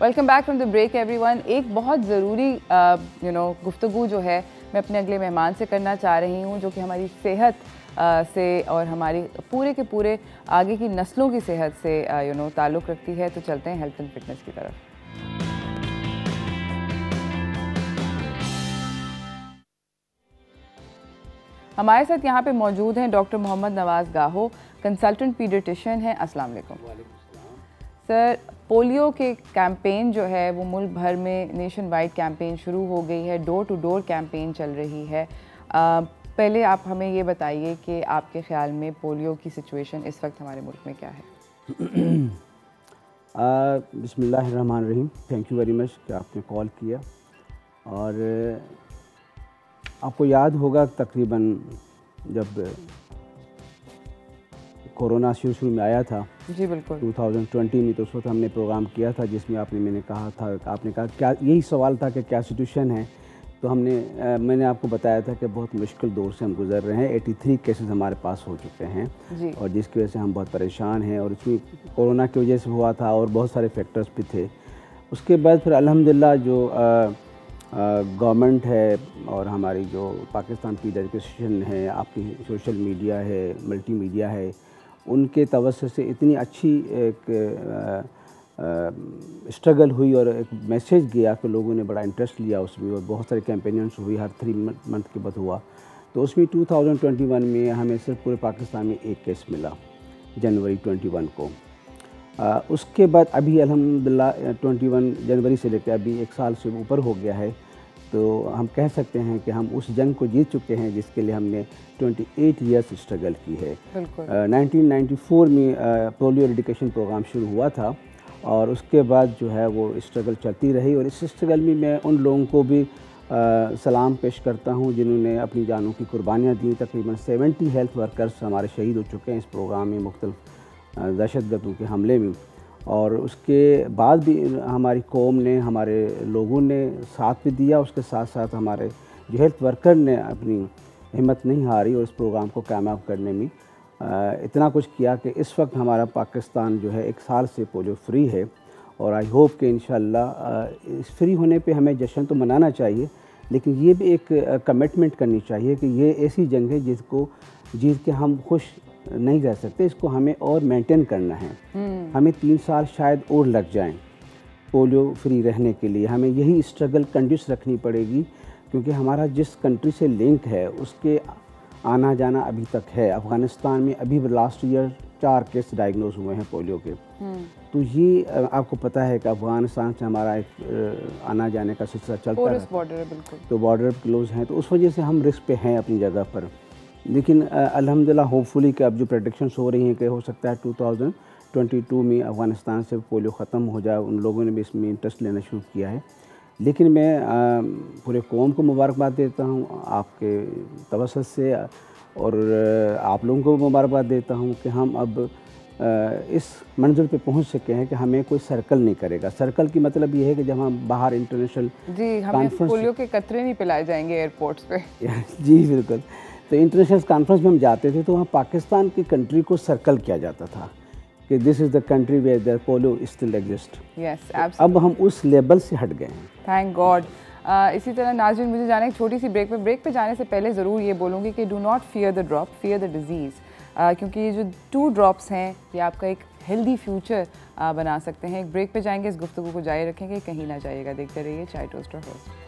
Welcome back from the break everyone. एक बहुत ज़रूरी गुफ्तगू जो है मैं अपने अगले मेहमान से करना चाह रही हूँ, जो कि हमारी सेहत से और हमारी पूरे के पूरे आगे की नस्लों की सेहत से ताल्लुक़ रखती है। तो चलते हैं हेल्थ एंड फिटनेस की तरफ। हमारे साथ यहाँ पे मौजूद हैं डॉक्टर मोहम्मद नवाज़ गाहो, कंसल्टेंट पीडियाट्रिशियन हैं। अस्सलाम वालेकुम सर। पोलियो के कैंपेन जो है वो मुल्क भर में नेशन वाइड कैंपेन शुरू हो गई है, डोर टू डोर कैंपेन चल रही है। पहले आप हमें ये बताइए कि आपके ख़्याल में पोलियो की सिचुएशन इस वक्त हमारे मुल्क में क्या है? बिस्मिल्लाहिर्रहमानिर्रहीम। थैंक यू वेरी मच कि आपने कॉल किया। और आपको याद होगा तकरीबन जब कोरोना शुरू में आया था, जी बिल्कुल, 2020 में, तो उस वक्त हमने प्रोग्राम किया था जिसमें मैंने कहा क्या यही सवाल था कि क्या सिचुएशन है। तो मैंने आपको बताया था कि बहुत मुश्किल दौर से हम गुजर रहे हैं। 83 केसेस हमारे पास हो चुके हैं और जिसकी वजह से हम बहुत परेशान हैं, और इसमें कोरोना की वजह से हुआ था और बहुत सारे फैक्टर्स भी थे। उसके बाद फिर अल्हम्दुलिल्लाह जो गवर्नमेंट है और हमारी जो पाकिस्तान पीडियाट्रिशियन है, आपकी सोशल मीडिया है, मल्टी मीडिया है, उनके तवज्जो से इतनी अच्छी एक स्ट्रगल हुई और एक मैसेज गया कि लोगों ने बड़ा इंटरेस्ट लिया उसमें, और बहुत सारे कैंपेन्स हुई, हर 3 मंथ के बाद हुआ। तो उसमें 2021 में हमें सिर्फ पूरे पाकिस्तान में 1 केस मिला, जनवरी 21 को। उसके बाद अभी अल्हम्दुलिल्लाह 21 जनवरी से लेकर अभी 1 साल से ऊपर हो गया है। तो हम कह सकते हैं कि हम उस जंग को जीत चुके हैं जिसके लिए हमने 28 ईयर्स स्ट्रगल की है। 1994 में पोलियो एरेडिकेशन प्रोग्राम शुरू हुआ था और उसके बाद जो है वो स्ट्रगल चलती रही, और इस स्ट्रगल में मैं उन लोगों को भी सलाम पेश करता हूं जिन्होंने अपनी जानों की कुर्बानियाँ दी। तकरीबन 70 हेल्थ वर्कर्स हमारे शहीद हो चुके हैं इस प्रोग्राम में, मुख्तलिफ दहशतगर्दों के हमले में। और उसके बाद भी हमारी कौम ने, हमारे लोगों ने साथ भी दिया। उसके साथ साथ हमारे जो हेल्थ वर्कर ने अपनी हिम्मत नहीं हारी और इस प्रोग्राम को कामयाब करने में इतना कुछ किया कि इस वक्त हमारा पाकिस्तान जो है 1 साल से पोलियो फ्री है। और आई होप कि इंशाअल्लाह इस फ्री होने पे हमें जश्न तो मनाना चाहिए, लेकिन ये भी एक कमिटमेंट करनी चाहिए कि ये ऐसी जंग है जिसको जीत के हम खुश नहीं रह सकते, इसको हमें और मेंटेन करना है। हमें 3 साल शायद और लग जाएं पोलियो फ्री रहने के लिए। हमें यही स्ट्रगल कंटिन्यूस रखनी पड़ेगी, क्योंकि हमारा जिस कंट्री से लिंक है उसके आना जाना अभी तक है। अफ़गानिस्तान में अभी लास्ट ईयर 4 केस डायग्नोज हुए हैं पोलियो के। तो ये आपको पता है कि अफ़गानिस्तान से हमारा एक आना जाने का सिलसिला चलता है, बॉर्डर है बिल्कुल, तो बॉर्डर क्लोज हैं, तो उस वजह से हम रिस्क पे हैं अपनी जगह पर। लेकिन अल्हम्दुलिल्लाह होपफुली कि अब जो प्रेडिक्शंस हो रही हैं कि हो सकता है 2022 में अफ़गानिस्तान से पोलियो ख़त्म हो जाए। उन लोगों ने भी इसमें इंटरेस्ट लेना शुरू किया है। लेकिन मैं पूरे कौम को मुबारकबाद देता हूँ आपके तवज्जो से, और आप लोगों को मुबारकबाद देता हूँ कि हम अब इस मंजिल पे पहुँच सके हैं कि हमें कोई सर्कल नहीं करेगा। सर्कल की मतलब ये है कि जब हम बाहर इंटरनेशनल हमें पोलियो के कतरे नहीं पिलाए जाएंगे एयरपोर्ट्स पे। जी बिल्कुल। तो इंटरनेशनल कॉन्फ्रेंस में हम जाते थे तो वहाँ पाकिस्तान की कंट्री को सर्कल किया जाता था कि this is the country where the polio still exist. Yes, अब हम उस लेवल से हट गए हैं, थैंक गॉड। इसी तरह नाज़रीन, मुझे जाना एक छोटी सी ब्रेक पे जाने से पहले ज़रूर ये बोलूँगी कि do not fear the drop, fear the disease, क्योंकि ये जो 2 ड्रॉप्स हैं ये आपका एक हेल्दी फ्यूचर बना सकते हैं। एक ब्रेक पे जाएंगे, इस गुफ्तगू को जारी रखेंगे, कहीं ना जाइएगा, देखते रहिए Chai toaster host.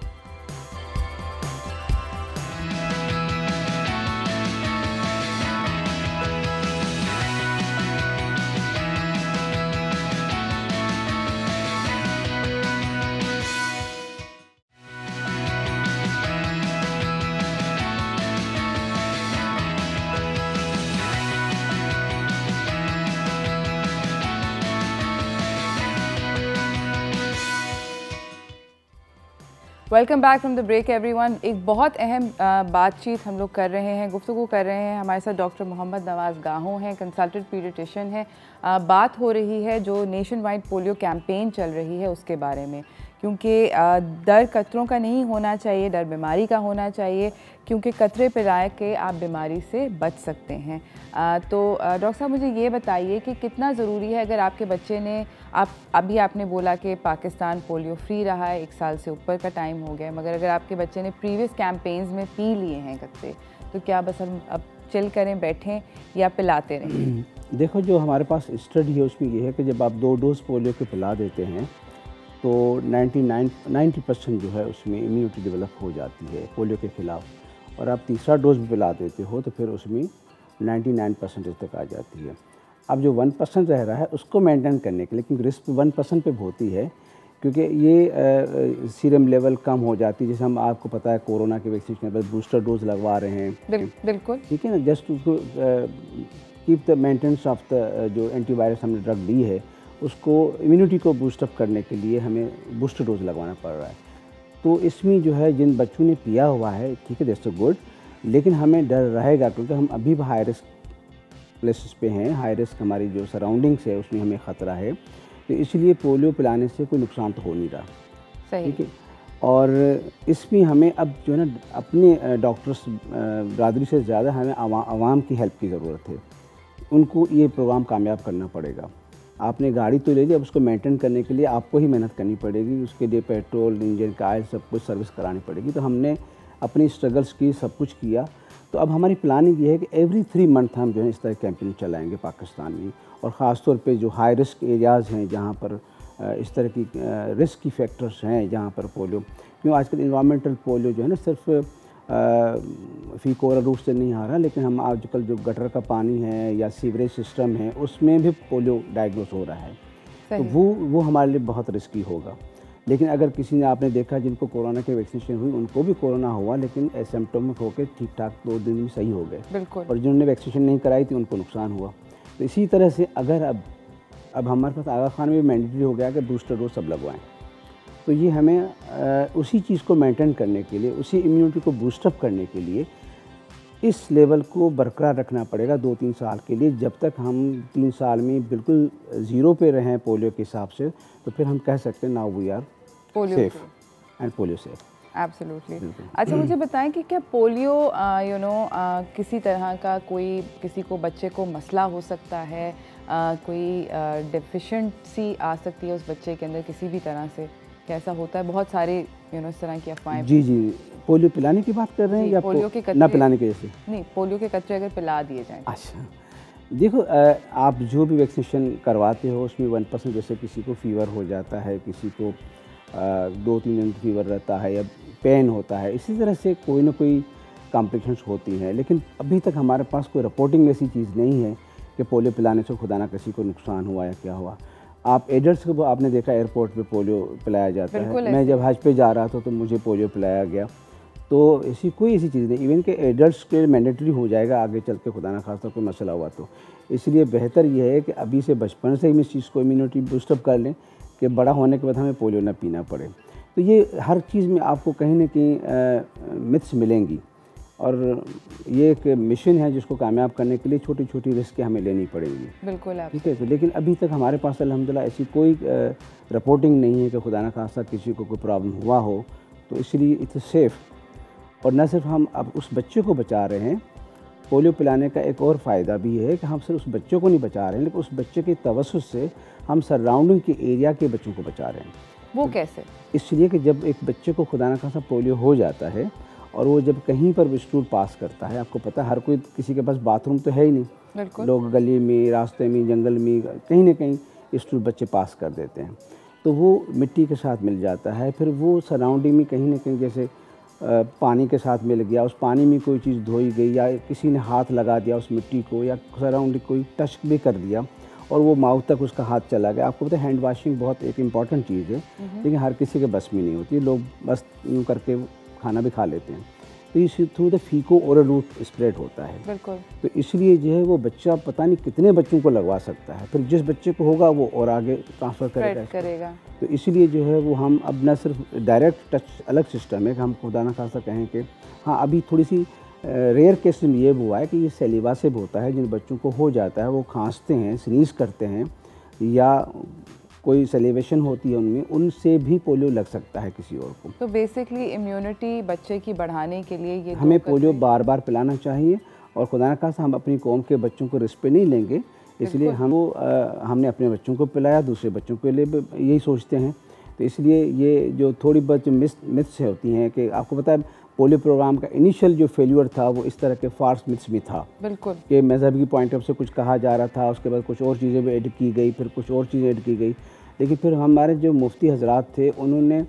Welcome back from the break everyone. एक बहुत अहम बातचीत हम लोग कर रहे हैं, गुफ्तगू कर रहे हैं। हमारे साथ डॉक्टर मोहम्मद नवाज़ गाहो हैं, कंसल्टेंट पीडियाट्रिशियन हैं। बात हो रही है जो नेशन वाइड पोलियो कैंपेन चल रही है उसके बारे में, क्योंकि डर कतरों का नहीं होना चाहिए, डर बीमारी का होना चाहिए, क्योंकि कतरे पिला के आप बीमारी से बच सकते हैं। तो डॉक्टर साहब मुझे ये बताइए कि कितना ज़रूरी है, अगर आपके बच्चे ने अभी आपने बोला कि पाकिस्तान पोलियो फ्री रहा है, 1 साल से ऊपर का टाइम हो गया, मगर अगर आपके बच्चे ने प्रीवियस कैंपेन्स में पी लिए हैं कतरे, तो क्या बस हम अब चिल करें, बैठें या पिलाते रहें? देखो, जो हमारे पास स्टडी है उसमें ये है कि जब आप 2 डोज पोलियो के पिला देते हैं तो 90% जो है उसमें इम्यूनिटी डेवलप हो जाती है पोलियो के ख़िलाफ़, और आप तीसरा डोज भी पिला देते हो तो फिर उसमें 99% तक आ जाती है। अब जो 1% रह रहा है उसको मेंटेन करने के लिए, लेकिन रिस्क 1% पे होती है, क्योंकि ये सीरम लेवल कम हो जाती है। जैसे हम, आपको पता है कोरोना के वैक्सीनेशन पर बूस्टर डोज लगवा रहे हैं, बिल्कुल ठीक है ना, जस्ट उसको keep the maintenance of the जो एंटीवायरस हमने ड्रग दी है उसको इम्यूनिटी को बूस्टअप करने के लिए हमें बूस्टर डोज लगवाना पड़ रहा है। तो इसमें जो है जिन बच्चों ने पिया हुआ है, ठीक है, दैट्स गुड, लेकिन हमें डर रहेगा क्योंकि हम अभी भी हाई रिस्क प्लेसेस पे हैं, हाई रिस्क हमारी जो सराउंडिंग्स है उसमें हमें ख़तरा है, तो इसलिए पोलियो पिलाने से कोई नुकसान तो हो नहीं रहा, ठीक है। और इसमें हमें अब जो है ना अपने डॉक्टर्स बरादरी से ज़्यादा हमें आवाम की हेल्प की ज़रूरत है। उनको ये प्रोग्राम कामयाब करना पड़ेगा। आपने गाड़ी तो ले ली, अब उसको मेंटेन करने के लिए आपको ही मेहनत करनी पड़ेगी, उसके लिए पेट्रोल, इंजन का ऑयल, सब कुछ सर्विस करानी पड़ेगी। तो हमने अपनी स्ट्रगल्स की, सब कुछ किया। तो अब हमारी प्लानिंग ये है कि एवरी 3 मंथ हम जो है इस तरह कैंपेन चलाएंगे पाकिस्तान में, और ख़ास तौर पे जो हाई रिस्क एरियाज़ हैं जहाँ पर इस तरह की रिस्क की फैक्टर्स हैं जहाँ पर पोलियो, क्यों आजकल इन्वायरमेंटल पोलियो जो है ना सिर्फ फीकोरा रूट से नहीं आ रहा, लेकिन हम आजकल जो गटर का पानी है या सीवरेज सिस्टम है उसमें भी पोलियो डायग्नोस हो रहा है, तो वो हमारे लिए बहुत रिस्की होगा। लेकिन अगर किसी ने, आपने देखा जिनको कोरोना के वैक्सीनेशन हुई उनको भी कोरोना हुआ, लेकिन एसिम्प्टोमिक होकर ठीक ठाक 2 दिन में सही हो गए, और जिन्होंने वैक्सीनेशन नहीं कराई थी उनको नुकसान हुआ। तो इसी तरह से अगर अब हमारे पास आगा खान में मैंडेटरी हो गया कि बूस्टर डोज सब लगवाएं, तो ये हमें उसी चीज़ को मेंटेन करने के लिए, उसी इम्यूनिटी को बूस्टअप करने के लिए इस लेवल को बरकरार रखना पड़ेगा 2-3 साल के लिए। जब तक हम 3 साल में बिल्कुल ज़ीरो पे रहें पोलियो के हिसाब से, तो फिर हम कह सकते हैं now we are safe and polio safe. Absolutely. अच्छा, मुझे बताएं कि क्या पोलियो किसी तरह का कोई, किसी को, बच्चे को मसला हो सकता है, कोई डेफिशिएंसी आ सकती है उस बच्चे के अंदर किसी भी तरह से, कैसा होता है? बहुत सारे इस तरह की अफवाहें। जी, पोलियो पिलाने की बात कर रहे हैं या पोलियो के कतरे ना पिलाने के जैसे? नहीं, पोलियो के कतरे अगर पिला दिए जाएं। अच्छा, देखो, आप जो भी वैक्सीनेशन करवाते हो उसमें 1% जैसे किसी को फीवर हो जाता है, किसी को 2-3 दिन फीवर रहता है या पेन होता है, इसी तरह से कोई ना कोई कॉम्प्लिकेशंस होती हैं। लेकिन अभी तक हमारे पास कोई रिपोर्टिंग ऐसी चीज़ नहीं है कि पोलियो पिलाने से खुदा ना किसी को नुकसान हुआ या क्या हुआ। आप एडल्ट्स को आपने देखा एयरपोर्ट पे पोलियो पिलाया जाता है। मैं जब हज पे जा रहा था तो मुझे पोलियो पिलाया गया। तो कोई ऐसी चीज़ नहीं, इवन के एडल्ट्स के मैंडेटरी हो जाएगा आगे चल के, खुदा ना खास्ता कोई मसला हुआ तो। इसलिए बेहतर यह है कि अभी से बचपन से ही इस चीज़ को इम्यूनिटी बूस्टअप कर लें कि बड़ा होने के बाद हमें पोलियो ना पीना पड़े। तो ये हर चीज़ में आपको कहीं ना कहीं मिथ्स मिलेंगी, और ये एक मिशन है जिसको कामयाब करने के लिए छोटी छोटी रिस्क हमें लेनी पड़ेंगी। बिल्कुल, ठीक है। तो लेकिन अभी तक हमारे पास अल्हम्दुलिल्लाह ऐसी कोई रिपोर्टिंग नहीं है कि खुदा न खास्ता किसी को कोई प्रॉब्लम हुआ हो, तो इसलिए इट्स सेफ़। और न सिर्फ हम अब उस बच्चे को बचा रहे हैं, पोलियो पिलाने का एक और फ़ायदा भी है कि हम सिर्फ उस बच्चे को नहीं बचा रहे हैं, लेकिन उस बच्चे के तवज्जुह से हम सराउंडिंग के एरिया के बच्चों को बचा रहे हैं। वो कैसे? इसलिए कि जब एक बच्चे को खुदा न खास्ता पोलियो हो जाता है और वो जब कहीं पर भी स्टूल पास करता है, आपको पता है हर कोई, किसी के पास बाथरूम तो है ही नहीं, लोग गली में, रास्ते में, जंगल में, कहीं ना कहीं स्टूल बच्चे पास कर देते हैं, तो वो मिट्टी के साथ मिल जाता है। फिर वो सराउंडिंग में कहीं ना कहीं जैसे पानी के साथ मिल गया, उस पानी में कोई चीज़ धोई गई या किसी ने हाथ लगा दिया उस मिट्टी को, या सराउंडिंग कोई टच भी कर दिया और वो माउथ तक उसका हाथ चला गया। आपको पता है हैंड वॉशिंग बहुत एक इम्पॉर्टेंट चीज़ है, लेकिन हर किसी के बस में नहीं होती, लोग बस यूँ करके खाना भी खा लेते हैं। तो इस through the feco oral route spread होता है। बिल्कुल। तो इसलिए जो है वो बच्चा पता नहीं कितने बच्चों को लगवा सकता है, फिर जिस बच्चे को होगा वो और आगे ट्रांसफ़र करेगा। तो इसलिए जो है वो हम अब न सिर्फ डायरेक्ट टच, अलग सिस्टम है कि हम खुदा न खास्ता कहें कि हाँ अभी थोड़ी सी रेयर केस में ये हुआ है कि ये सेलिवासिब होता है, जिन बच्चों को हो जाता है वो खांसते हैं, स्नीज करते हैं या कोई सेलिवेशन होती है उनमें, उनसे भी पोलियो लग सकता है किसी और को। तो बेसिकली इम्यूनिटी बच्चे की बढ़ाने के लिए ये हमें पोलियो बार बार पिलाना चाहिए, और खुदा न खास्ता हम अपनी कौम के बच्चों को रिस्क पे नहीं लेंगे, इसलिए हमने अपने बच्चों को पिलाया, दूसरे बच्चों के लिए यही सोचते हैं। तो इसलिए ये जो थोड़ी बहुत जो मिथ्स होती हैं कि आपको पता है पोलियो प्रोग्राम का इनिशियल जो फेल्यूर था वो इस तरह के फार्स मिथ्स भी था, बिल्कुल, कि मज़हब की पॉइंट ऑफ से कुछ कहा जा रहा था, उसके बाद कुछ और चीज़ें भी ऐड की गई, फिर कुछ और चीज़ें ऐड की गई। लेकिन फिर हमारे जो मुफ्ती हजरात थे उन्होंने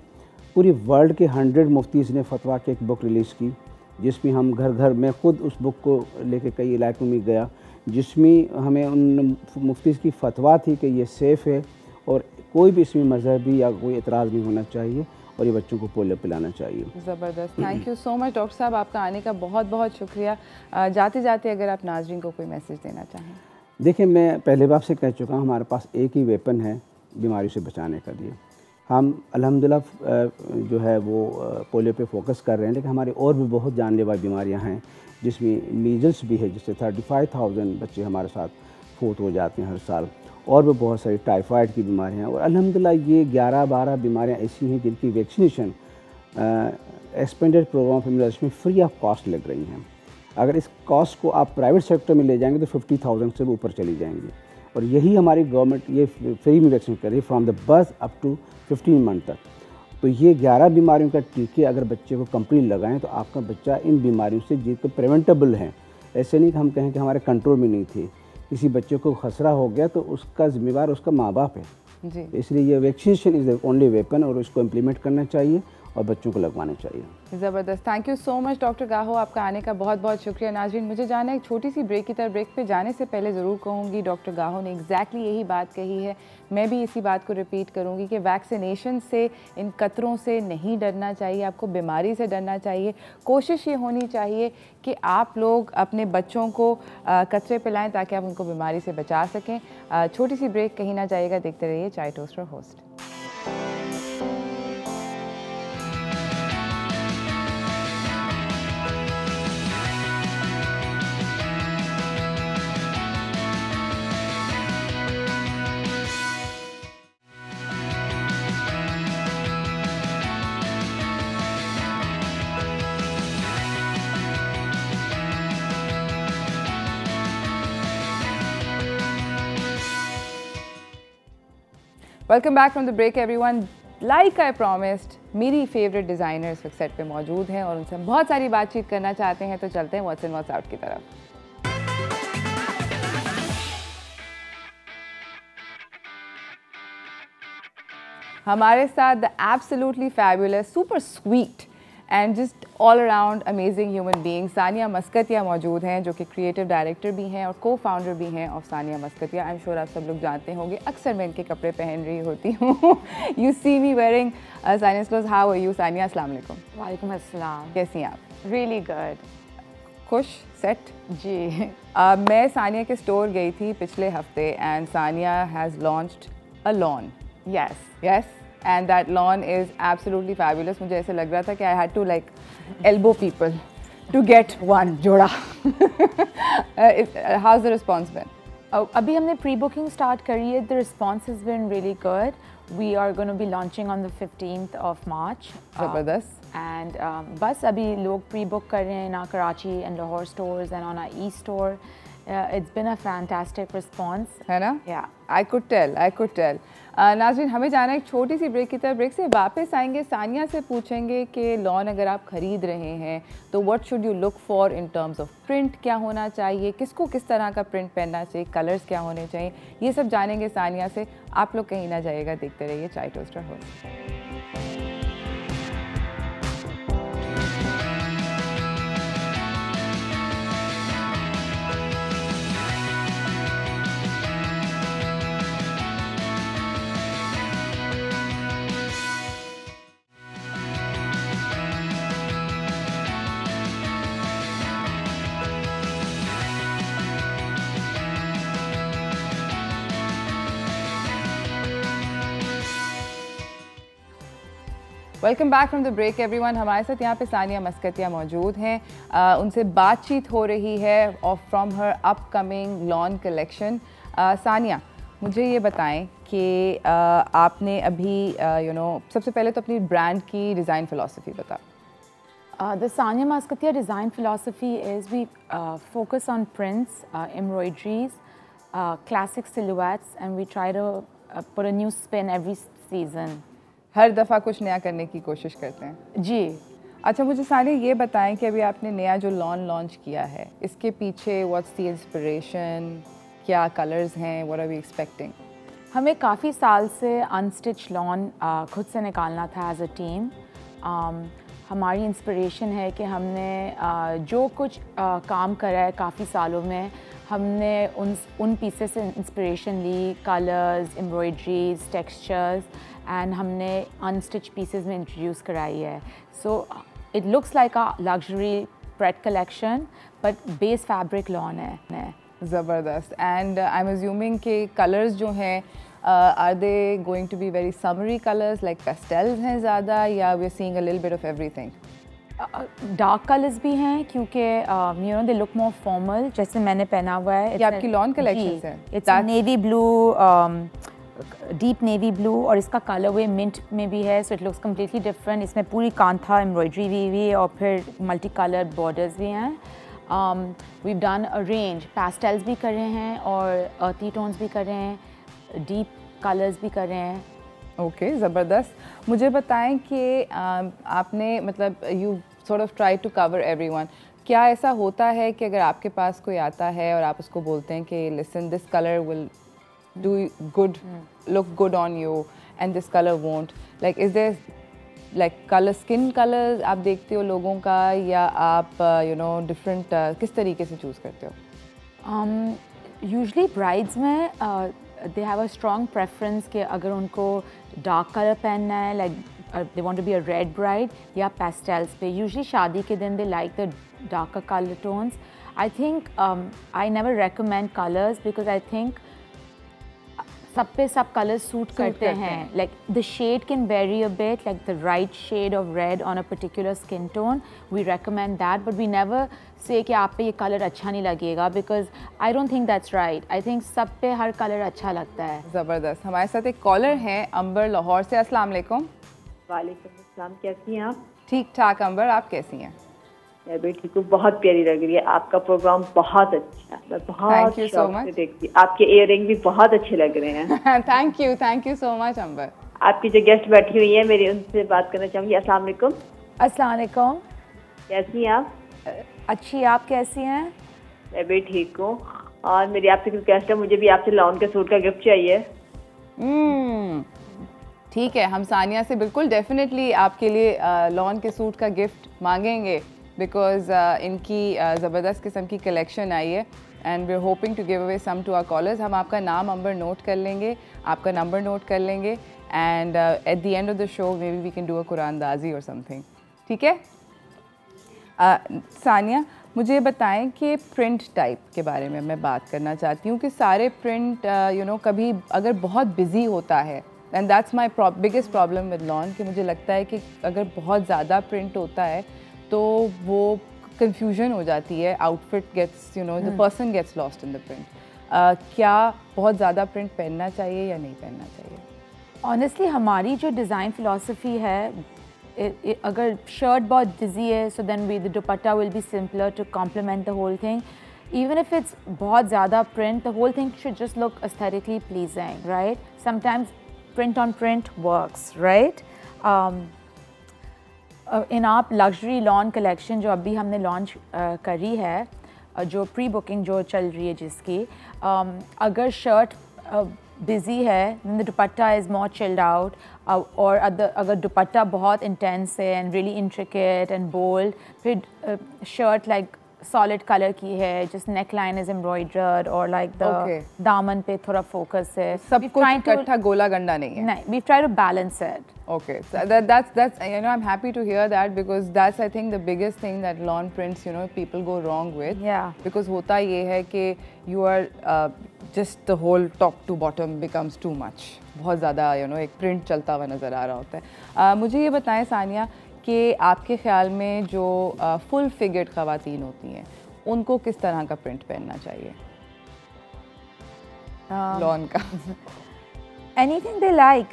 पूरी वर्ल्ड के 100 मुफ्तीज़ ने फतवा की एक बुक रिलीज़ की, जिसमें हम घर घर में ख़ुद उस बुक को लेके कई इलाकों में गया, जिसमें हमें उन मुफ्तीज़ की फतवा थी कि ये सेफ़ है और कोई भी इसमें मजहबी या कोई एतराज़ नहीं होना चाहिए और ये बच्चों को पोलियो पिलाना चाहिए। ज़बरदस्त, thank you so much doctor साहब, आपका आने का बहुत बहुत शुक्रिया। जाते जाते अगर आप नाज़रीन को कोई मैसेज देना चाहें। देखिए, मैं पहले बार से कह चुका हूँ, हमारे पास एक ही वेपन है बीमारी से बचाने के लिए। हम अल्हम्दुलिल्लाह जो है वो पोलियो पे फोकस कर रहे हैं, लेकिन हमारी और भी बहुत जानलेवा बीमारियां हैं, जिसमें मीजल्स भी है, जिससे 35,000 बच्चे हमारे साथ फौत हो जाते हैं हर साल, और भी बहुत सारी टाइफाइड की बीमारियां हैं। और अल्हम्दुलिल्लाह ये 11-12 बीमारियां ऐसी हैं जिनकी vaccination expanded programme of immunisation में फ्री ऑफ कॉस्ट लग रही हैं। अगर इस कॉस्ट को आप प्राइवेट सेक्टर में ले जाएंगे तो 50,000 से भी ऊपर चली जाएंगी, और यही हमारी गवर्नमेंट ये फ्री में वैक्सीन कर रही है from the birth up to 15 month तक। तो ये 11 बीमारियों का टीके अगर बच्चे को कंप्लीट लगाएं तो आपका बच्चा इन बीमारियों से जिनको प्रिवेंटेबल हैं, ऐसे नहीं कि हम कहें कि हमारे कंट्रोल में नहीं थे, किसी बच्चे को खसरा हो गया तो उसका जिम्मेवार उसका माँ बाप है जी। इसलिए ये vaccination is the only weapon, और इसको इम्प्लीमेंट करना चाहिए और बच्चों को लगवाना चाहिए। ज़बरदस्त, thank you so much doctor गाहो, आपका आने का बहुत बहुत शुक्रिया। नाज़रीन, मुझे जाना एक छोटी सी ब्रेक की तरफ। ब्रेक पे जाने से पहले ज़रूर कहूँगी, डॉक्टर गाहो ने एग्जैक्टली यही बात कही है, मैं भी इसी बात को रिपीट करूँगी कि वैक्सीनेशन से, इन कतरों से नहीं डरना चाहिए, आपको बीमारी से डरना चाहिए। कोशिश ये होनी चाहिए कि आप लोग अपने बच्चों को कतरे पिलाएँ ताकि आप उनको बीमारी से बचा सकें। छोटी सी ब्रेक, कहीं ना जाइएगा, देखते रहिए Chai toaster host. Welcome back from the break everyone. Like I promised, मेरी फेवरेट डिज़ाइनर्स इस सेट पे मौजूद हैं और उनसे हम बहुत सारी बातचीत करना चाहते हैं, तो चलते हैं व्हाट्स इन व्हाट्स आउट की तरफ। हमारे साथ the absolutely fabulous, super sweet and just all around amazing human being Sania Maskatiya मौजूद हैं, जो कि क्रिएटिव डायरेक्टर भी हैं और को फाउंडर भी हैं of Sania Maskatiya. I am sure आप सब लोग जानते होंगे, अक्सर मैं इनके कपड़े पहन रही होती हूँ। You see me wearing Sania's clothes। How are you Sania? अस्सलाम वालेकुम। वालेकुम अस्सलाम। कैसी हैं आप? Really good. खुश? सेट? जी। मैं सानिया के स्टोर गई थी पिछले हफ्ते and Sania has launched a lawn. Yes and that lawn is absolutely fabulous। मुझे ऐसे लग रहा था कि I had to like elbow people to get one जोड़ा। How's the response been? अभी हमने प्री बुकिंग स्टार्ट करी है। The response has been really good. We are going to be launching on the 15th of March. ज़बरदस्त। And बस अभी लोग pre book कर रहे हैं in our Karachi and Lahore stores and on our East store. It's been a fantastic response. है ना? Yeah. I could tell. नाज़रीन, हमें जाना है एक छोटी सी ब्रेक की तरफ। ब्रेक से वापस आएंगे, सानिया से पूछेंगे कि लॉन अगर आप ख़रीद रहे हैं तो what should you look for in terms of print, क्या होना चाहिए, किसको किस तरह का प्रिंट पहनना चाहिए, कलर्स क्या होने चाहिए, ये सब जानेंगे सानिया से। आप लोग कहीं ना जाइएगा, देखते रहिए Chai toaster host. Welcome back from the break everyone. हमारे साथ यहाँ पे सानिया मस्कतिया मौजूद हैं। उनसे बातचीत हो रही है of from her upcoming lawn collection. Sania, मुझे ये बताएं कि आपने अभी सबसे पहले तो अपनी ब्रांड की डिज़ाइन फ़िलासफ़ी बताओ। The Sania Mosquitier design philosophy is we focus on prints, embroideries, classic silhouettes, and we try to put a new spin every season. हर दफ़ा कुछ नया करने की कोशिश करते हैं जी। अच्छा, मुझे सानिया ये बताएं कि अभी आपने नया जो लॉन लॉन्च किया है, इसके पीछे व्हाट्स द इंस्पिरेशन, क्या कलर्स हैं, व्हाट आर वी एक्सपेक्टिंग? हमें काफ़ी साल से अनस्टिच लॉन खुद से निकालना था एज अ टीम। हमारी इंस्पिरेशन है कि हमने जो कुछ काम करा है काफ़ी सालों में, हमने उन पीसेस से इंस्पिरेशन ली, कलर्स, एम्ब्रॉयड्रीज, टेक्सचर्स, एंड हमने अनस्टिच पीसेस में इंट्रोड्यूस कराई है। So it looks like a luxury pret collection but base fabric lawn है। ज़बरदस्त। एंड आई एम अज्यूमिंग कि कलर्स जो हैं are they going to be very summery colors like pastels हैं ज़्यादा, या we are seeing a little bit of everything? Dark colours भी हैं क्योंकि दे लुक मोर फॉर्मल, जैसे मैंने पहना हुआ है। ये आपकी लॉन कलेक्शंस हैं? It's navy blue, deep navy blue, और इसका कलर वे मिंट में भी है, so it looks completely different. इसमें पूरी कांथा एम्ब्रॉयडरी भी हुई है और फिर मल्टी कलर बॉर्डर्स भी हैं। We've done a range, pastels भी कर रहे हैं और अर्थी टोन्स भी कर रहे हैं, डीप कलर्स भी कर रहे हैं। ओके, ज़बरदस्त। मुझे बताएं कि आपने मतलब you sort of try to cover everyone. क्या ऐसा होता है कि अगर आपके पास कोई आता है और आप उसको बोलते हैं कि listen this colour will do good, look good on you and this colour won't, like is there like colour, skin colour आप देखते हो लोगों का, या आप डिफरेंट किस तरीके से चूज़ करते हो? यूजुअली ब्राइड्स में they have a strong preference कि अगर उनको डार्क कलर पहनना है, like they want to be a red bride, या पेस्टल्स पे। यूजुअली शादी के दिन they like the darker colour tones. I think I never recommend colours because I think सब पे सब कलर्स सूट करते हैं। Like the shade can vary a bit, like the right shade of red on a particular skin tone, we recommend that, but we never say कि आप पे ये colour अच्छा नहीं लगेगा, because I don't think that's right. I think सब पे हर colour अच्छा लगता है। ज़बरदस्त। हमारे साथ एक कॉलर हैं अंबर लाहौर से। अस्सलाम वालेकुम। वालेकुम अस्सलाम, कैसी हैं आप? ठीक ठाक अंबर, आप कैसी हैं? मैं भी ठीक हूँ, बहुत प्यारी लग रही है। आपका प्रोग्राम बहुत अच्छा है, मैं बहुत शौक से देखती हूँ। आपके इयररिंग भी बहुत अच्छे लग रहे हैं। थैंक यू सो मच अंबर। आपकी जो गेस्ट बैठी हुई है मेरी, उनसे बात करना चाहूँगी। अस्सलाम वालेकुम। अस्सलाम वालेकुम। कैसी हैं आप? अच्छी, आप कैसी हैं? मैं भी ठीक हूँ। और मेरी आपसे रिक्वेस्ट है, मुझे भी आपसे लॉन के सूट का गिफ्ट चाहिए। ठीक है, हम सानिया से बिल्कुल डेफिनेटली आपके लिए लॉन के सूट का गिफ्ट मांगेंगे, बिकॉज इनकी ज़बरदस्त किस्म की कलेक्शन आई है and we are hoping to give away some to our callers. हम आपका नाम अंबर नोट कर लेंगे, आपका नंबर नोट कर लेंगे, and at the end of the show maybe we can do a कुरानदाजी और समथिंग। ठीक है? सानिया, मुझे बताएं कि प्रिंट टाइप के बारे में मैं बात करना चाहती हूँ कि सारे प्रिंट कभी अगर बहुत बिजी होता है, and that's my biggest problem with lawn, कि मुझे लगता है कि अगर बहुत ज़्यादा प्रिंट होता है तो वो कंफ्यूजन हो जाती है, outfit gets the person gets lost in the print. क्या बहुत ज़्यादा प्रिंट पहनना चाहिए या नहीं पहनना चाहिए? ऑनेस्टली हमारी जो डिज़ाइन फ़िलासफ़ी है, अगर शर्ट बहुत बिजी है, so then the dupatta will be simpler to complement the whole thing. Even if it's बहुत ज़्यादा print, the whole thing should just look aesthetically pleasing, right? Sometimes print on print works, right? In our luxury lawn collection जो अभी हमने launch करी है, जो pre booking जो चल रही है जिसकी, अगर शर्ट बिजी है, then the dupatta is more chilled out, और अगर दुपट्टा बहुत intense है and really intricate and bold, फिर शर्ट like solid color की है, just neckline is embroidered, और like the दामन पे थोड़ा focus है, सब कुछ इकट्ठा गोला गंडा नहीं है। नहीं, we try to balance it. Okay, so that's I'm happy to hear that, because that's I think the biggest thing that lawn prints people go wrong with. Yeah. Because होता ये है कि you are just the whole top to bottom becomes too much. बहुत ज़्यादा एक print चलता हुआ नज़र आ रहा होता है। मुझे ये बताएं सानिया कि आपके ख़्याल में जो फुल फिगर्ड ख़वातीन होती हैं उनको किस तरह का प्रिंट पहनना चाहिए लॉन का? Anything they like.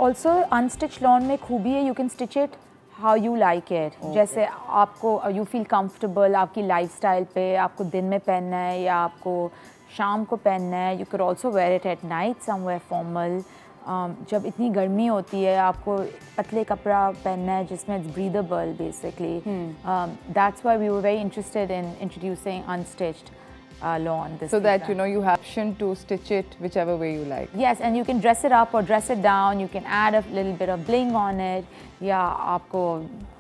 Also unstitched lawn में खूबी है, you can stitch it how you like it. जैसे आपको you feel comfortable आपकी lifestyle पे, आपको दिन में पहनना है या आपको शाम को पहनना है. You could also wear it at night somewhere formal. जब इतनी गर्मी होती है आपको पतले कपड़ा पहनना है जिसमें it's breathable basically. That's why we were very interested in introducing unstitched lawn. So that you have option to stitch it whichever way you like. Yes, and you can dress it up or dress it down. You can add a little bit of bling on it. या आपको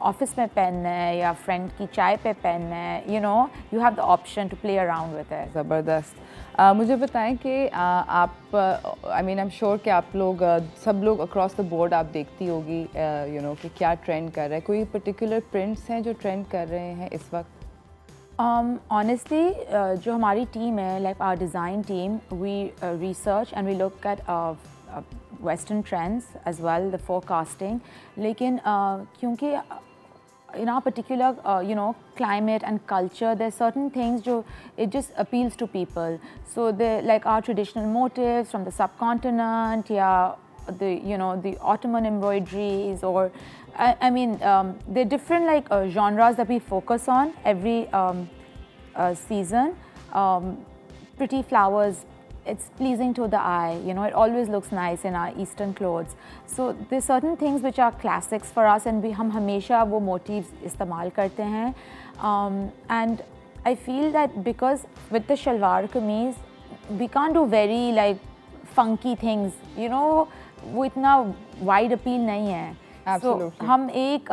office में पहनना है या friend की चाय पे पहनना है. You have the option to play around with it. ज़बरदस्त. मुझे बताएं कि आप I'm sure कि आप लोग सब लोग across the board आप देखती होगी कि क्या ट्रेंड कर रहा है. कोई particular prints हैं जो ट्रेंड कर रहे हैं इस वक्त? Honestly, जो हमारी टीम है, like our design team, we research and we look at Western trends as well, the forecasting. लेकिन क्योंकि in our particular climate and culture, there are certain things जो it just appeals to people. So they like our traditional motifs from the subcontinent, yeah, the Ottoman embroideries, or I mean, there are different like genres that we focus on every season. Pretty flowers, it's pleasing to the eye, it always looks nice in our Eastern clothes. So there's certain things which are classics for us and हम हमेशा वो motifs इस्तेमाल करते हैं. And I feel that because with the shalwar kameez, we can't do very like funky things, वो इतना wide appeal नहीं है. Absolutely. So, हम एक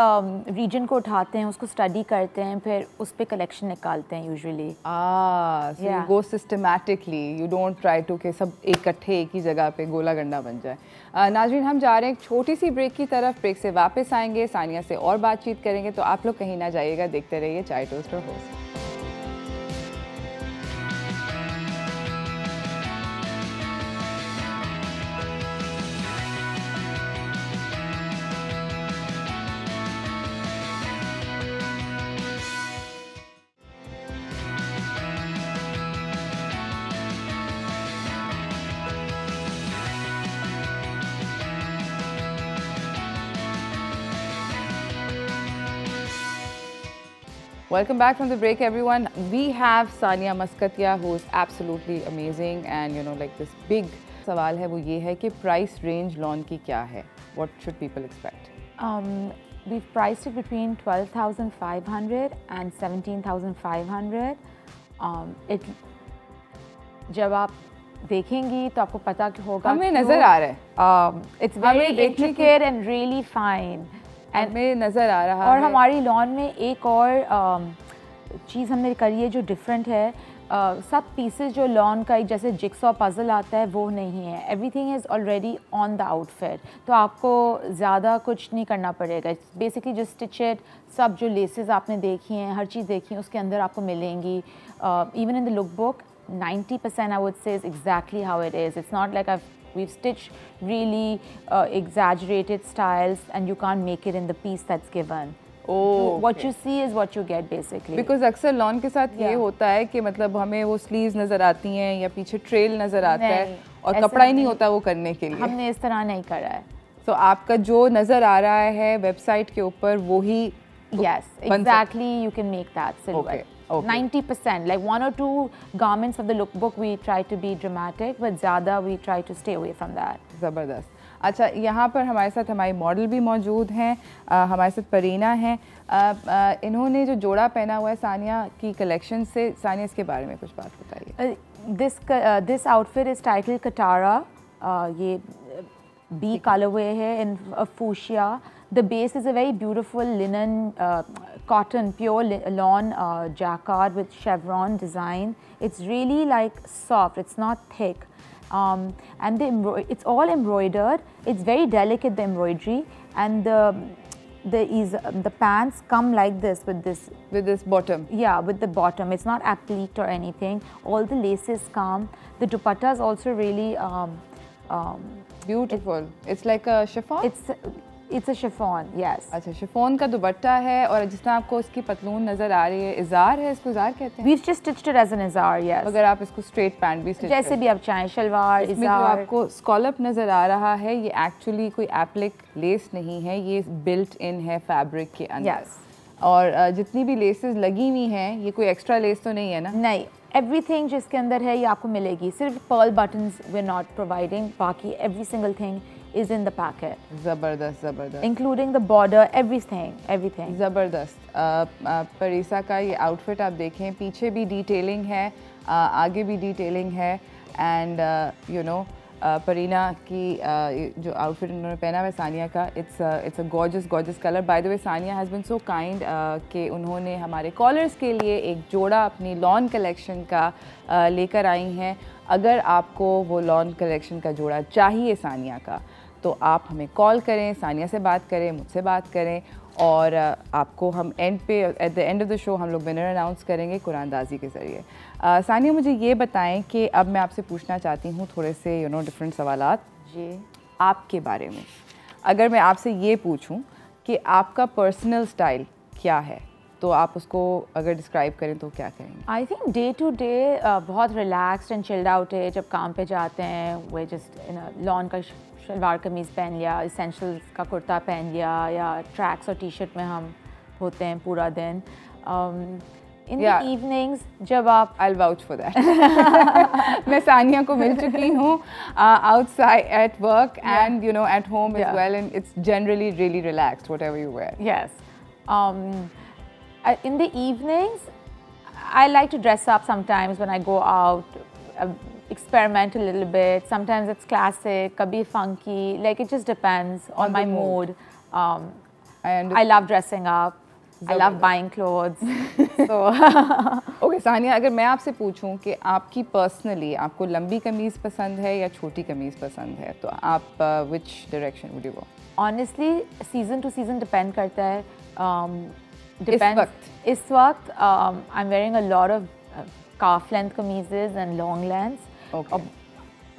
रीजन को उठाते हैं, उसको स्टडी करते हैं, फिर उस पे कलेक्शन निकालते हैं usually. So you go systematically, you don't try to कि सब इकट्ठे एक ही जगह पे गोला गंडा बन जाए. नाज़रीन, हम जा रहे हैं एक छोटी सी ब्रेक की तरफ. ब्रेक से वापस आएंगे, सानिया से और बातचीत करेंगे, तो आप लोग कहीं ना जाइएगा, देखते रहिए चाय टोस्ट और host. Welcome back from the break, everyone. We have Sania Maskatia, who is absolutely amazing, and like this big सवाल है वो ये है कि price range lawn की क्या है? What should people expect? We've priced it between 12,500 and 17,500. जब आप देखेंगी तो आपको पता होगा. हमें नजर आ रहा है. It's very intricate and really fine. हमें नज़र आ रहा और है. हमारी लॉन में एक और चीज़ हमने करी है जो डिफरेंट है. सब पीसेस जो लॉन का एक जैसे जिक्सॉ पजल आता है वो नहीं है. Everything is already on the outfit, तो आपको ज़्यादा कुछ नहीं करना पड़ेगा. बेसिकली जो स्टिच इट, सब जो लेसेस आपने देखी हैं, हर चीज़ देखी है उसके अंदर आपको मिलेंगी. Even in the look book 90% I would say is exactly how it is. It's not like we've stitched really exaggerated styles and you can't make it in the piece that's given. Oh, what you see is what you get basically. Because अक्सर lawn के साथ ये होता है कि मतलब हमें वो स्लीव्स नज़र आती हैं या पीछे ट्रेल नज़र आता है और कपड़ा ही नहीं होता वो करने के लिए. हमने इस तरह नहीं करा है. So आपका जो नज़र आ रहा है वेबसाइट के ऊपर वो ही. Yes, exactly. You can make that silhouette. Okay. 90%, like 1 or 2 garments of the lookbook we try to be dramatic, but ज़्यादा we try to stay away from that. ज़बरदस्त. अच्छा, यहाँ पर हमारे साथ हमारी मॉडल भी मौजूद हैं. हमारे साथ परीना हैं. इन्होंने जो जोड़ा पहना हुआ है सानिया की कलेक्शन से, सानिया इसके बारे में कुछ बात बताइए. This outfit is titled Katara. ये B colorway है in fuchsia. The base is a very beautiful linen, cotton, pure lawn jacquard with chevron design. It's really like soft, it's not thick. And it's all embroidered. It's very delicate, the embroidery. And the pants come like this with this bottom. Yeah, with the bottom. It's not appliqued or anything. All the laces come. The dupatta is also really Beautiful. It's like a chiffon? It's a chiffon, yes. अच्छा, chiffon का दुपट्टा है और जिस तरह आपको इसकी पतलून नज़र आ रही है, इज़ार है, इसको इज़ार कहते हैं? We've just stitched it as an izar, yes. अगर आप इसको स्ट्रेट पैंट भी जैसे भी आप चाहें, शलवार, इसमें जो आपको स्कॉलप नज़र आ रहा है, ये एक्चुअली कोई एप्लिक लेस नहीं है, ये बिल्ट इन है फैब्रिक के अंदर। Yes. और जितनी भी लेसेस लगी हुई हैं, ये कोई एक्स्ट्रा लेस तो नहीं है ना? नहीं, एवरीथिंग जिसके अंदर है ये आपको मिलेगी। सिर्फ pearl buttons we not providing, बाकी every single thing is in the packet. ज़बरदस्त ज़बरदस्त, इंक्लूडिंग द बॉर्डर, एवरीथिंग ज़बरदस्त। परीसा का ये आउटफिट आप देखें, पीछे भी डिटेलिंग है, आगे भी डिटेलिंग है, एंड यू नो परीना की जो आउटफिट उन्होंने पहना हुआ है सानिया का, it's a gorgeous colour. By the way Sania has been so kind कि उन्होंने हमारे कॉलर्स के लिए एक जोड़ा अपनी लॉन कलेक्शन का लेकर आई हैं। अगर आपको वो लॉन कलेक्शन का जोड़ा चाहिए सानिया का, तो आप हमें कॉल करें, सानिया से बात करें, मुझसे बात करें, और आपको हम एंड पे eight the end of the show हम लोग विनर अनाउंस करेंगे कुरानदाजी के ज़रिए। सानिया, मुझे ये बताएं कि अब मैं आपसे पूछना चाहती हूँ थोड़े से डिफरेंट सवालात जी आपके बारे में। अगर मैं आपसे ये पूछूं कि आपका पर्सनल स्टाइल क्या है, तो आप उसको अगर डिस्क्राइब करें तो क्या करेंगे? I think day to day बहुत रिलैक्स्ड एंड चिल्ड आउट है। जब काम पे जाते हैं वे जस्ट लॉन का शलवार कमीज़ पहन लिया, इसेंशियल्स का कुर्ता पहन लिया, या ट्रैक्स और टी शर्ट में हम होते हैं पूरा दिन। इन द इवनिंग्स जब आप I'll vouch for that. मैं सानिया को मिल चुकी हूँ outside at work and at home as well, and it's generally really relaxed whatever you wear. Yes. In the evenings, I like to dress up sometimes when I go out, experiment a little bit. Sometimes it's classic, kabhi funky, like it just depends on my mood. I love dressing up. I love buying clothes. So Okay, Sania, अगर मैं आपसे पूछूं कि आपकी personally आपको लंबी कमीज़ पसंद है या छोटी कमीज़ पसंद है, तो आप which direction would you go? Honestly, season to season depend करता है. इस वक्त I'm wearing a lot of calf length कमीज़ेज़ and long lengths. Okay.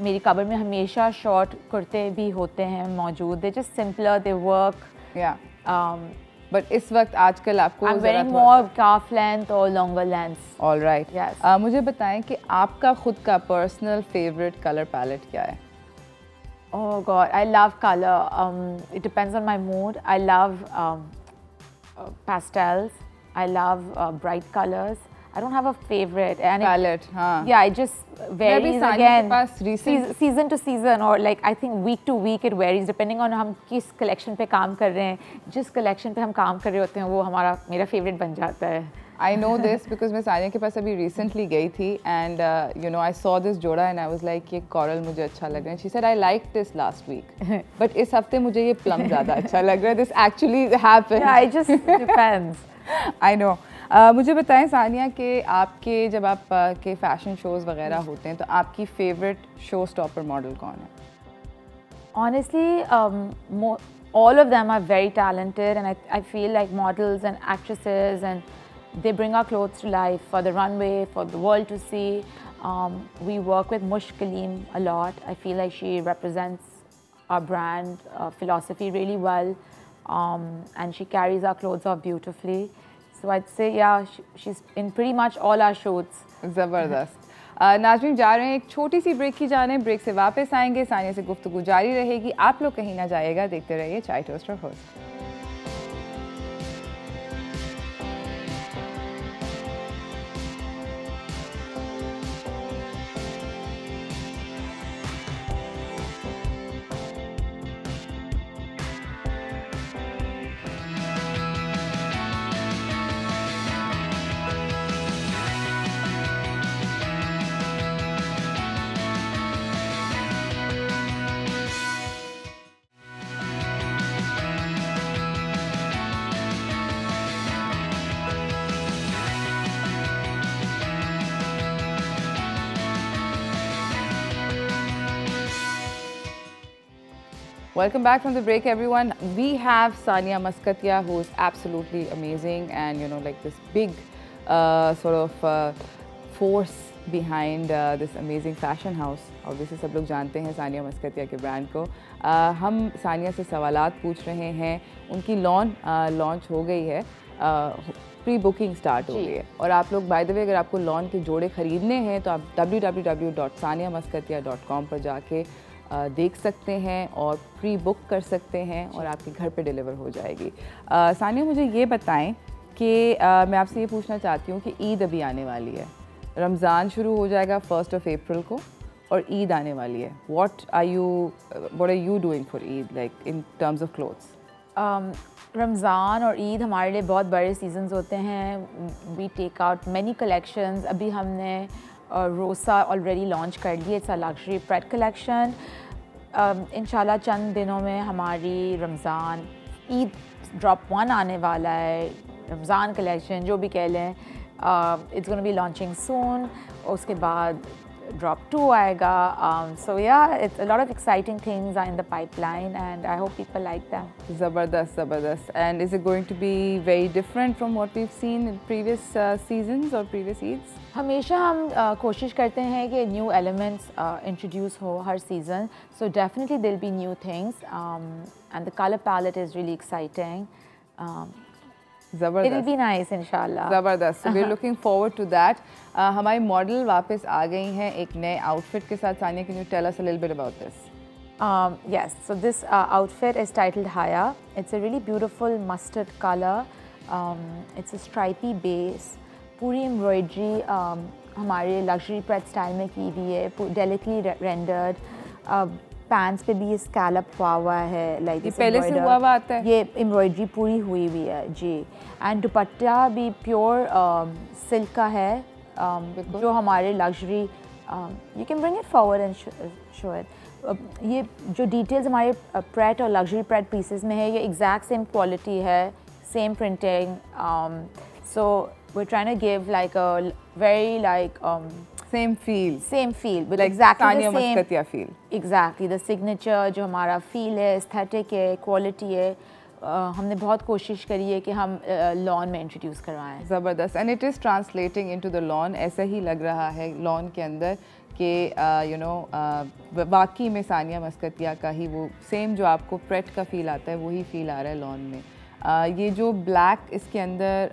मेरी कबर में हमेशा शॉर्ट कुर्ते भी होते हैं मौजूद. They're just simpler, they work. Yeah. But इस वक्त आजकल आपको I'm wearing more calf length or longer lengths. All right. Yes. मुझे बताएं कि आपका खुद का पर्सनल फेवरेट कलर पैलेट क्या है? Oh God, I love color. It depends on my mood. I love pastels. I love bright colors. I don't have a favorite. Palette, हाँ. Yeah, it just varies again. Season to season, or like I think week to week it varies depending on हम किस collection पे काम कर रहे हैं. जिस collection पे हम काम कर रहे होते हैं वो मेरा favorite बन जाता है. I know this because मैं सानिया के पास अभी recently गई थी, and I saw this जोड़ा and I was like ये coral मुझे अच्छा लग रहा है. She said I liked this last week, but इस हफ्ते मुझे ये plum ज़्यादा अच्छा लग रहा है. This actually happened. Yeah, it just depends. I know. मुझे बताएं सानिया कि आपके जब आप के फैशन शोज़ वगैरह होते हैं तो आपकी फेवरेट शो स्टॉपर मॉडल कौन है? Honestly, all of them are very talented, and I feel like models and actresses, and they bring our clothes to life for the runway, for the world to see. We work with Mush Kaleem a lot. I feel like she represents our brand philosophy really well, and she carries our clothes off beautifully. So I'd say, yeah, she's in pretty much all our shoots. ज़बरदस्त। नाज़रीन, जा रहे हैं एक छोटी सी break की जाने, break से वापस आएंगे, सानिया से गुफ्तगू जारी रहेगी, आप लोग कहीं ना जाइएगा, देखते रहिए Chai toaster host. Welcome back from the break, everyone. We have Sania Maskatia, who is absolutely amazing, and like this big sort of force behind this amazing fashion house. Obviously सब लोग जानते हैं सानिया मस्कतिया के ब्रांड को. हम सानिया से सवालात पूछ रहे हैं. उनकी लॉन्च हो गई है, प्री बुकिंग स्टार्ट हो गई है. और आप लोग बाय द वे अगर आपको लॉन के जोड़े ख़रीदने हैं तो आप www.saniamaskatia.com पर जाके देख सकते हैं और प्री बुक कर सकते हैं और आपके घर पे डिलीवर हो जाएगी. सानिया, मुझे ये बताएं कि मैं आपसे ये पूछना चाहती हूँ कि ईद अभी आने वाली है. रमज़ान शुरू हो जाएगा 1 अप्रैल को और ईद आने वाली है. What are you doing for Eid, like in terms of clothes? Ramzan और ईद हमारे लिए बहुत बड़े सीजन्स होते हैं. We take out many collections. अभी हमने रोसा ऑलरेडी लॉन्च कर ली. It's a luxury pret collection. इंशाल्लाह चंद दिनों में हमारी रमज़ान ईद ड्रॉप 1 आने वाला है. रमज़ान कलेक्शन जो भी कह लें, इट्स गोना बी लॉन्चिंग सून. उसके बाद drop 2 आएगा. So yeah, it's a lot of exciting things are in the pipeline and I hope people like them. Zabardast. And is it going to be very different from what we've seen in previous seasons or previous Eids? हमेशा हम कोशिश करते हैं कि new elements introduce हो हर season. So definitely there'll be new things and the color palette is really exciting. ज़बरदस्त. It'll be nice inshallah. ज़बरदस्त. So we're looking forward to that. हमारी मॉडल वापस आ गई हैं एक नए आउटफिट के साथ. Sania, can you tell us a little bit about this? Yes, so this outfit is titled Haya. It's a really beautiful mustard color. It's a stripy base. पूरी embroidery हमारे luxury pret style में की हुई है, delicately rendered. Pants पे भी ये scallop हुआ है, लाइक ये पहले से हुआ आता है. ये एम्ब्रॉयडरी पूरी हुई हुई है जी. एंड दुपट्टा भी प्योर सिल्क का है, जो हमारे luxury. You can bring it forward and show it. ये जो डिटेल्स हमारे प्रेट और लग्जरी प्रेट पीसेस में है, ये एग्जैक्ट सेम क्वालिटी है, same printing. So we are trying to give like a very like same feel with like exactly Saniya the same Moscatia feel. Exactly the signature जो हमारा feel है, aesthetic है, quality है. हमने बहुत कोशिश करी है कि हम लॉन में इंट्रोड्यूस करवाएं. ज़बरदस्त. And it is translating into the lawn. ऐसा ही लग रहा है लॉन के अंदर कि यू नो वाकई में सानिया मस्कतिया का ही वो सेम जो आपको प्रेट का फील आता है वही फील आ रहा है लॉन में. ये जो ब्लैक इसके अंदर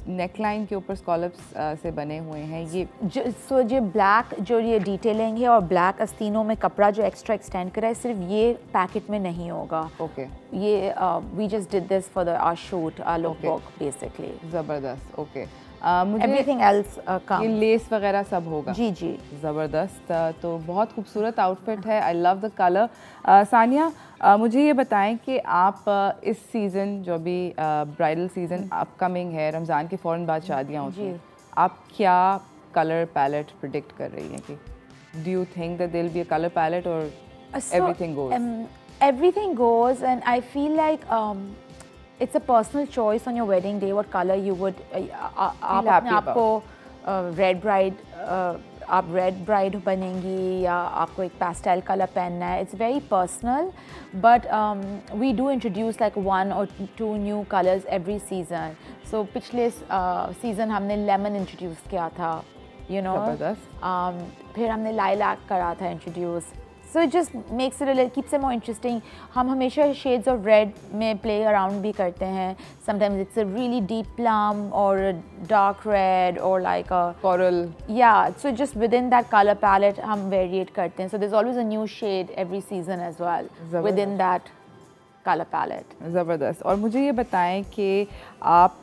नेकलाइन के ऊपर स्कॉलप्स से बने हुए हैं, ये जो ब्लैक जो ये डिटेलिंग है और ब्लैक आस्तीनों में कपड़ा जो एक्स्ट्रा एक्सटेंड करा है, सिर्फ ये पैकेट में नहीं होगा. ओके. ये we just did this for our shoot, our look book basically. ज़बरदस्त. ओके. मुझे एवरीथिंग एल्स ये लेस वगैरह सब होगा. जी. ज़बरदस्त. तो बहुत खूबसूरत आउटफिट है. I love the colour. Sania, मुझे ये बताएं कि आप इस सीज़न जो भी ब्राइडल सीज़न अपकमिंग है, रमज़ान के फ़ौरन बाद शादियाँ होती हैं, आप क्या कलर पैलेट प्रिडिक्ट कर रही हैं? कि do you think that there will be a colour palette और everything goes? Everything goes, and I feel like it's a personal choice on your wedding day what color you would. आपको red bride आप red bride बनेंगी या आपको एक pastel colour पहनना है. It's very personal, but we do introduce like 1 or 2 new colours every season. So पिछले season हमने लेमन इंट्रोड्यूस किया था, यू नो. फिर हमने लाइलैक करा था introduce. So it just makes it a little, keeps it more interesting. हम हमेशा shades of red में play around भी करते हैं. Sometimes it's a really deep plum or a dark red or like a coral. Yeah, so just within that color palette हम variate करते हैं. So there's always a new shade every season as well within that color palette. ज़बरदस्त. और मुझे ये बताएं कि आप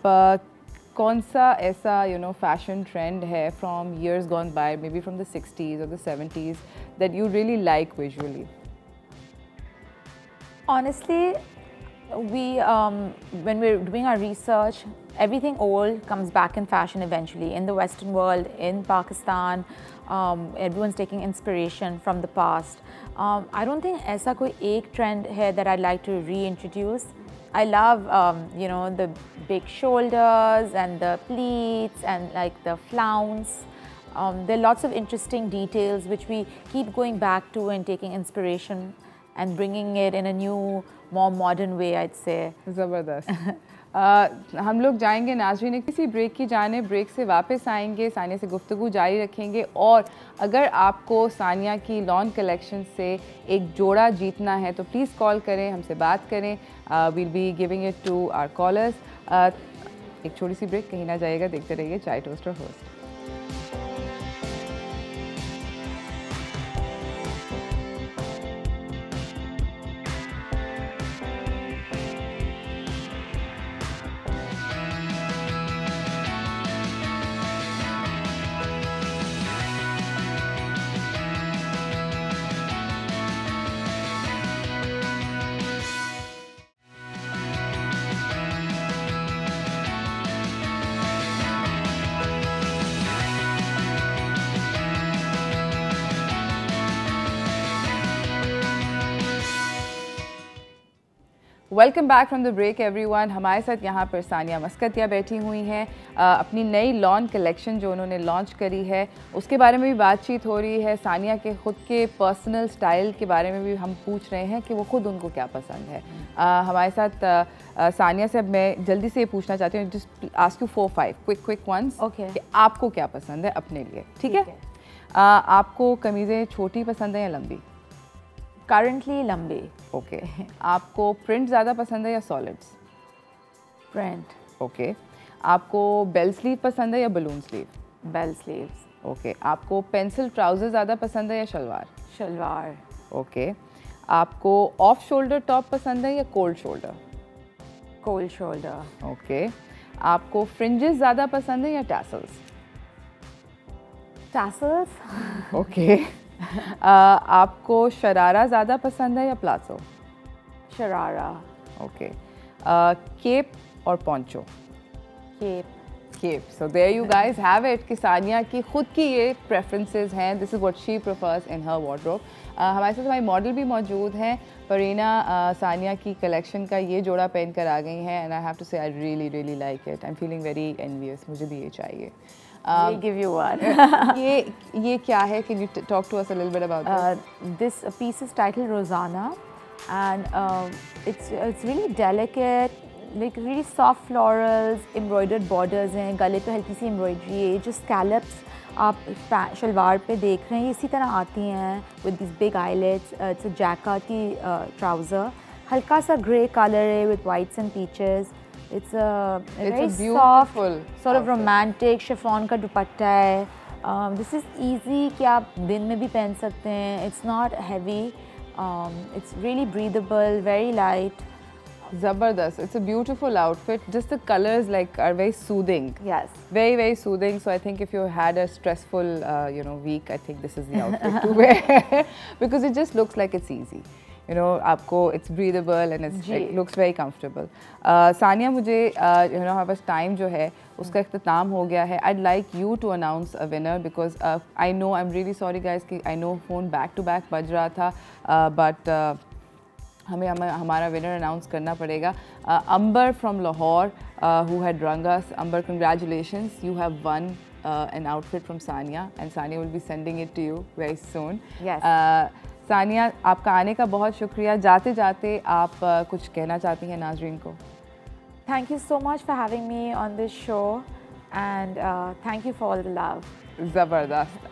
कौन सा ऐसा फैशन ट्रेंड है from years gone by, maybe from the 60s or the 70s, that you really like visually? Honestly, when we're doing our research, everything old comes back in fashion eventually. In the Western world, in Pakistan, everyone's taking inspiration from the past. I don't think ऐसा कोई एक trend है that I'd like to reintroduce. I love, the big shoulders and the pleats and like the flounce. There are lots of interesting details which we keep going back to and taking inspiration. and bringing it in a new, more modern way, I'd say. ज़बरदस्त। हम लोग जाएंगे नाज़रीन किसी break की जाने, break से वापस आएंगे, सानिया से गुफ्तगू जारी रखेंगे। और अगर आपको सानिया की लॉन कलेक्शन से एक जोड़ा जीतना है तो प्लीज़ कॉल करें, हमसे बात करें। We'll be giving it to our callers. एक छोटी सी ब्रेक, कहीं ना जाइएगा, देखते रहिए Chai toaster host. Welcome back from the break everyone. हमारे साथ यहाँ पर सानिया मस्कतिया बैठी हुई हैं। अपनी नई लॉन कलेक्शन जो उन्होंने लॉन्च करी है उसके बारे में भी बातचीत हो रही है। सानिया के ख़ुद के पर्सनल स्टाइल के बारे में भी हम पूछ रहे हैं कि वो ख़ुद उनको क्या पसंद है। हमारे साथ सानिया से अब मैं जल्दी से ये पूछना चाहती हूँ, just ask you 4-5 quick ones कि आपको क्या पसंद है अपने लिए, ठीक है? आपको कमीज़ें छोटी पसंद है या लंबी? करंटली लंबी। ओके। आपको प्रिंट ज़्यादा पसंद है या सॉलिड्स? प्रिंट। ओके। आपको बेल स्लीव पसंद है या balloon sleeve? Bell sleeves. Okay. आपको पेंसिल ट्राउज़र ज़्यादा पसंद है या शलवार? शलवार। ओके। आपको ऑफ शोल्डर टॉप पसंद है या cold shoulder? Cold shoulder. Okay. आपको फ्रिंजेस ज़्यादा पसंद है या टैसल्स? टैसल्स। ओके। आपको शरारा ज़्यादा पसंद है या प्लाजो? शरारा। ओके। केप और poncho? Cape. So there you guys have it कि सानिया की खुद की ये प्रेफरेंसेस हैं। This is what she prefers in her wardrobe. हमारे साथ हमारी मॉडल भी मौजूद हैं। परीना सानिया की कलेक्शन का ये जोड़ा पहन कर आ गई हैं एंड आई हैव टू से I really like it. I am feeling very envious, मुझे भी ये चाहिए। give you one. ये क्या है? Can you talk to us a little bit about this? This piece is titled Rosanna, and it's really delicate, like really soft florals, embroidered borders हैं, गले पे हल्की सी embroidery है, जो scallops आप शलवार पे देख रहे हैं इसी तरह आती हैं with these big eyelets. It's a jacquard trouser, हल्का सा grey color है with whites and peaches. It's a very soft, sort of romantic chiffon का दुपट्टा है. This is easy कि आप दिन में भी पहन सकते हैं. It's not heavy. It's really breathable, very light. Zabardast. It's a beautiful outfit. Just the colors are very soothing. Yes. Very soothing. So I think if you had a stressful, week, I think this is the outfit to wear because it just looks like it's easy. आपको it's breathable and it looks very comfortable. Sania मुझे हमारे पास time जो है उसका इख्तिताम हो गया है. I'd like you to announce a winner because I know, I'm really sorry guys कि I know phone back to back बज रहा था but हमें हमारा विनर अनाउंस करना पड़ेगा. Amber from Lahore who had rung us. Amber, congratulations, you have won an outfit from Sania and Sania will be sending it to you very soon. Yes. Sania, आपका आने का बहुत शुक्रिया. जाते जाते आप कुछ कहना चाहती हैं नाज़रीन को? Thank you so much for having me on this show and thank you for all the love. ज़बरदस्त.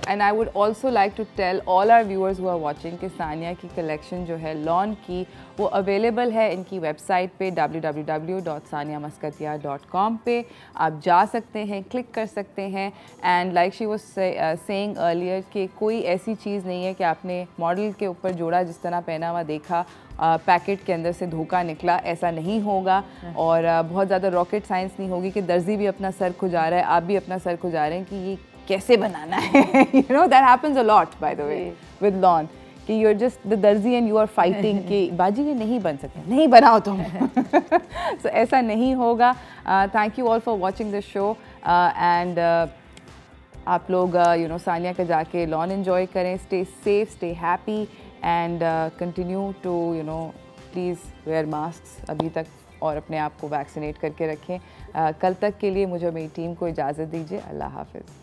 And I would also like to tell all our viewers who are watching कि सानिया की कलेक्शन जो है lawn की वो available है इनकी website पे www.saniamaskatia.com पे. आप जा सकते हैं, क्लिक कर सकते हैं and like she was saying earlier कि कोई ऐसी चीज़ नहीं है कि आपने मॉडल के ऊपर जोड़ा जिस तरह पहना हुआ देखा पैकेट के अंदर से धोखा निकला, ऐसा नहीं होगा. और बहुत ज़्यादा रॉकेट साइंस नहीं होगी कि दर्जी भी अपना सर खुजा रहा है, आप भी अपना सर खुजा रहे हैं कि ये कैसे बनाना है. That happens a lot bye the way with lawn कि यू आर जस्ट द दर्जी एंड यू आर फाइटिंग कि बाजी ये नहीं बन सकते, नहीं बनाओ तुम. सो ऐसा नहीं होगा. Thank you all for watching this show and आप लोग सानिया का जाके लॉन एंजॉय करें. Stay safe, stay happy and continue to please wear masks अभी तक और अपने आप को वैक्सीनेट करके रखें. कल तक के लिए मुझे मेरी टीम को इजाज़त दीजिए. अल्लाह हाफ़िज़.